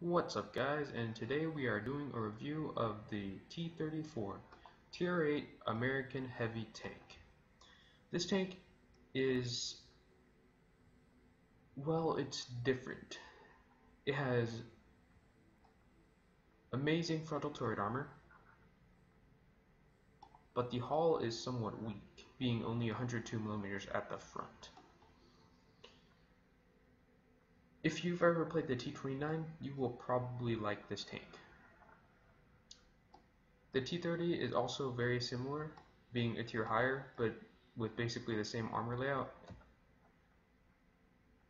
What's up guys, and today we are doing a review of the T-34 Tier 8 American Heavy Tank. This tank is, well, it's different. It has amazing frontal turret armor, but the hull is somewhat weak, being only 102mm at the front. If you've ever played the T-29, you will probably like this tank. The T-30 is also very similar, being a tier higher, but with basically the same armor layout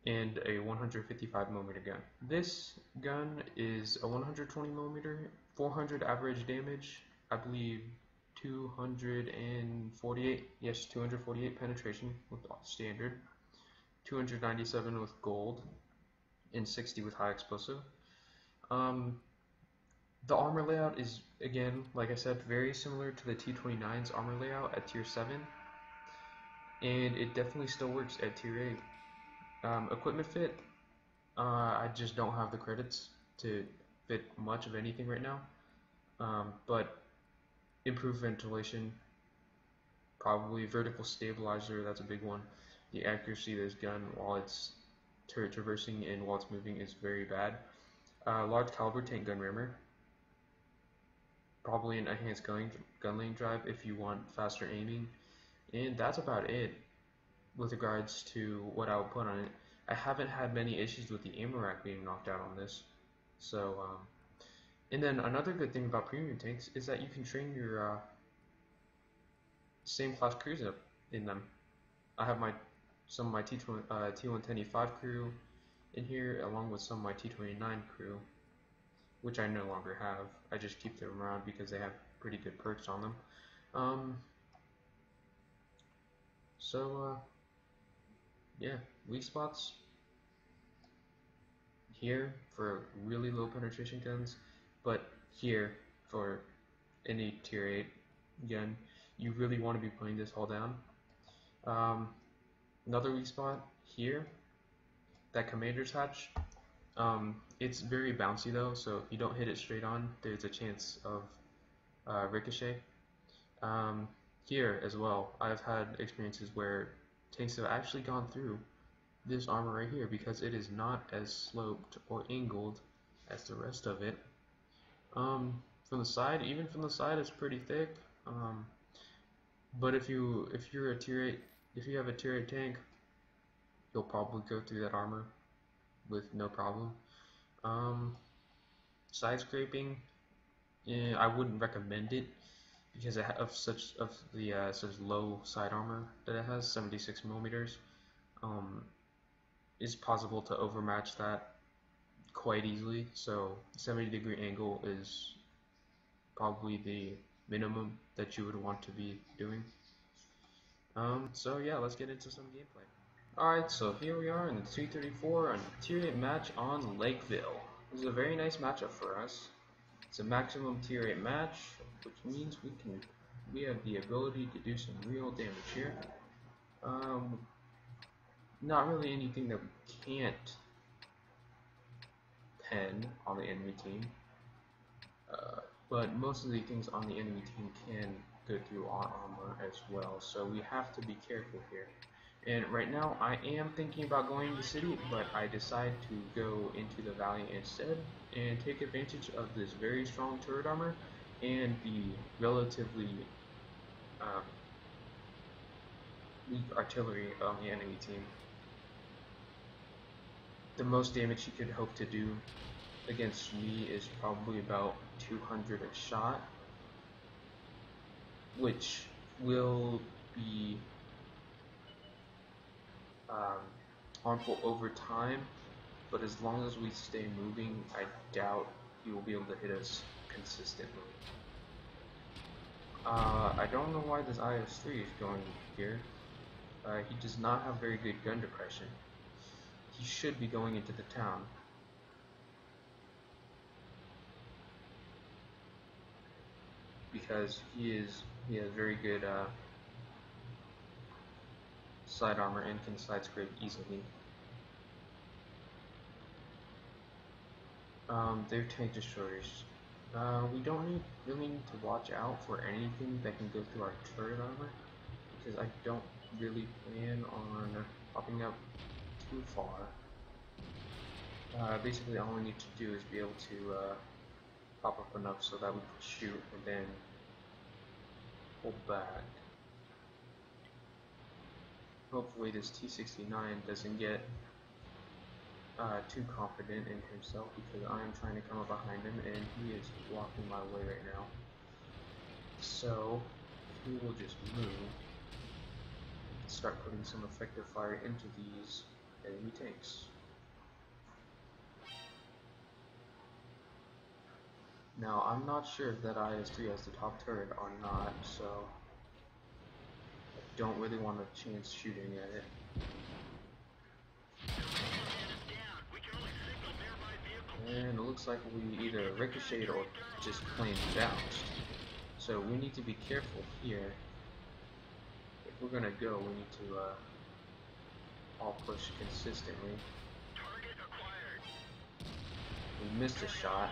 and a 155mm gun. This gun is a 120mm, 400 average damage, I believe 248 penetration with standard, 297 with gold, and 60 with high explosive. The armor layout is, again, like I said, very similar to the T-29's armor layout at tier 7, and it definitely still works at tier 8. Equipment fit, I just don't have the credits to fit much of anything right now, but improved ventilation, probably vertical stabilizer, that's a big one. The accuracy of this gun while it's traversing and while it's moving is very bad. Large caliber tank gun rammer, probably an enhanced gun lane drive if you want faster aiming, and that's about it with regards to what I would put on it. I haven't had many issues with the ammo rack being knocked out on this. So, and then another good thing about premium tanks is that you can train your same class crews up in them. I have some of my T110E5 crew in here, along with some of my T29 crew, which I no longer have. I just keep them around because they have pretty good perks on them. Yeah, weak spots here for really low penetration guns, but here for any tier 8 gun, you really want to be putting this hull down. Another weak spot here, that commander's hatch. It's very bouncy though, so if you don't hit it straight on, there's a chance of ricochet. Here as well, I've had experiences where tanks have actually gone through this armor right here because it is not as sloped or angled as the rest of it. From the side, even from the side, it's pretty thick. But if you have a tier 8 tank, you'll probably go through that armor with no problem. Side scraping, I wouldn't recommend it because of such low side armor that it has, 76mm. It's possible to overmatch that quite easily, so 70-degree angle is probably the minimum that you would want to be doing. So yeah, let's get into some gameplay. Alright, so here we are in the T-34 on a tier 8 match on Lakeville. This is a very nice matchup for us. It's a maximum tier 8 match, which means we have the ability to do some real damage here. Not really anything that we can't pen on the enemy team, but most of the things on the enemy team can go through our armor as well, so we have to be careful here. And right now I am thinking about going to the city, but I decide to go into the valley instead and take advantage of this very strong turret armor and the relatively weak artillery on the enemy team. The most damage he could hope to do against me is probably about 200 a shot, which will be harmful over time, but as long as we stay moving, I doubt he will be able to hit us consistently. I don't know why this IS-3 is going here. He does not have very good gun depression. He should be going into the town. Because he has very good side armor and can side scrape easily. They're tank destroyers. We don't really need to watch out for anything that can go through our turret armor, because I don't really plan on popping up too far. Basically all we need to do is be able to pop up enough so that we can shoot and then pull back. Hopefully this T-69 doesn't get too confident in himself, because I am trying to come up behind him and he is blocking my way right now. So he will just move, start putting some effective fire into these enemy tanks. Now I'm not sure if that IS-3 has the top turret or not, so I don't really want to chance shooting at it. And it looks like we either ricocheted or just plain bounced. So we need to be careful here. If we're gonna go, we need to all push consistently. We missed a shot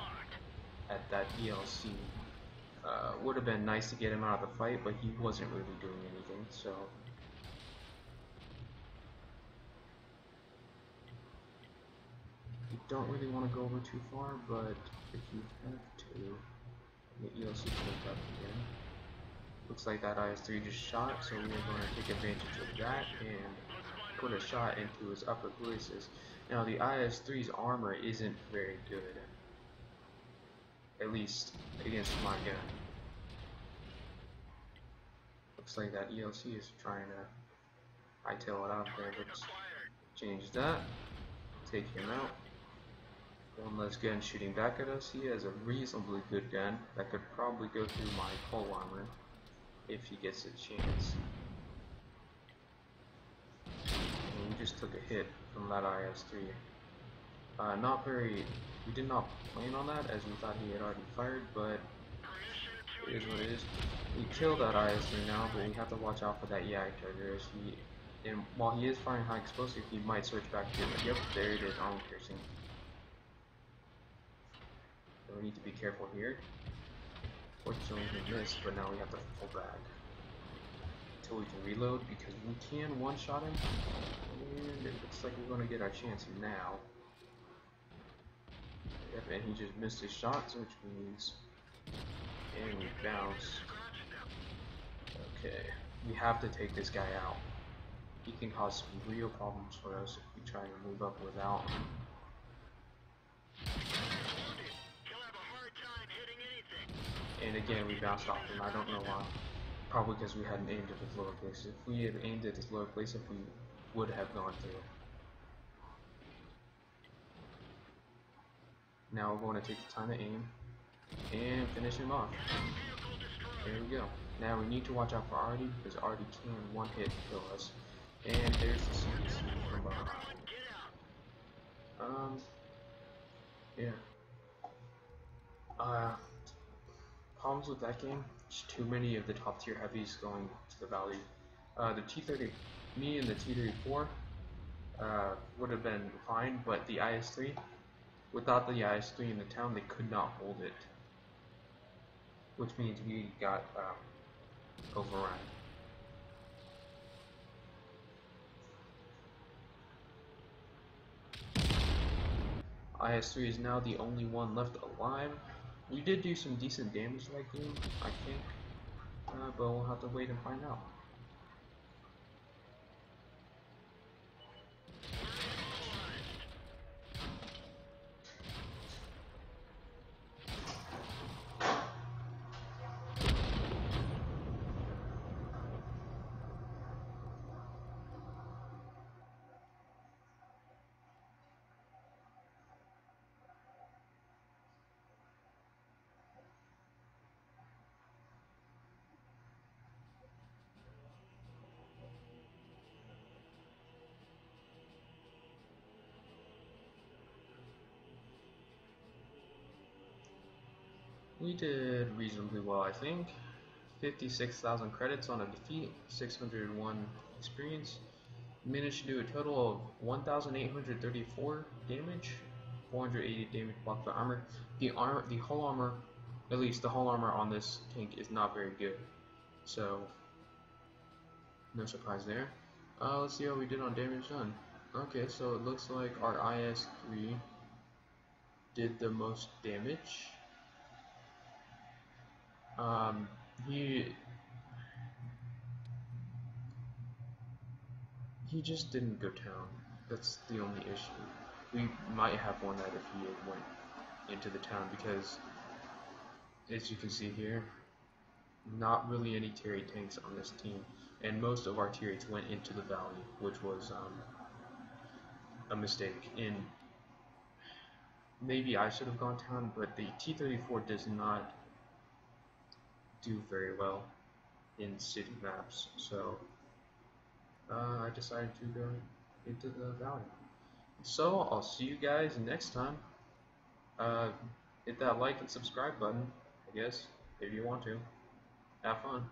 at that ELC. Would have been nice to get him out of the fight, but he wasn't really doing anything, so. You don't really want to go over too far, but if you have to, the ELC comes up again. Looks like that IS-3 just shot, so we're going to take advantage of that and put a shot into his upper places. Now the IS-3's armor isn't very good, at least against my gun. Looks like that ELC is trying to hightail it out there. Let's change that, take him out. One less gun shooting back at us. He has a reasonably good gun that could probably go through my pole armor if he gets a chance. And we just took a hit from that IS-3. We did not plan on that, as we thought he had already fired, but it is what it is. We killed that IS-3 now, but we have to watch out for that EI charger, as and while he is firing high explosive, he might switch back to it. Yep, there it is, armor piercing. So we need to be careful here. Fortunately we missed, but now we have to pull back until we can reload, because we can one-shot him, and it looks like we're going to get our chance now. Yep, and he just missed his shots, which means, and we bounce. Okay, we have to take this guy out. He can cause some real problems for us if we try to move up without him. And again, we bounced off him. I don't know why. Probably because we hadn't aimed at his lower place. If we had aimed at his lower place, we would have gone through. Now we're going to take the time to aim and finish him off. There we go. Now we need to watch out for Artie, because Artie can one hit kill us. And there's the CDC from behind. Yeah. Problems with that game, just too many of the top tier heavies going to the valley. The T-30, me and the T-34 would have been fine, but the IS-3, without the IS-3 in the town, they could not hold it. Which means we got overrun. IS-3 is now the only one left alive. We did do some decent damage that game, I think, but we'll have to wait and find out. We did reasonably well, I think. 56,000 credits on a defeat, 601 experience. Managed to do a total of 1,834 damage. 480 damage blocked by armor. The hull armor, at least the hull armor on this tank is not very good. So, no surprise there. Let's see how we did on damage done. Okay, so it looks like our IS-3 did the most damage. He just didn't go town. That's the only issue. We might have won that if he went into the town, because as you can see here, not really any tier 8 tanks on this team, and most of our tier 8s went into the valley, which was a mistake. And maybe I should have gone town, but the T-34 does not do very well in city maps, so I decided to go into the valley. So I'll see you guys next time. Hit that like and subscribe button, I guess, if you want to. Have fun.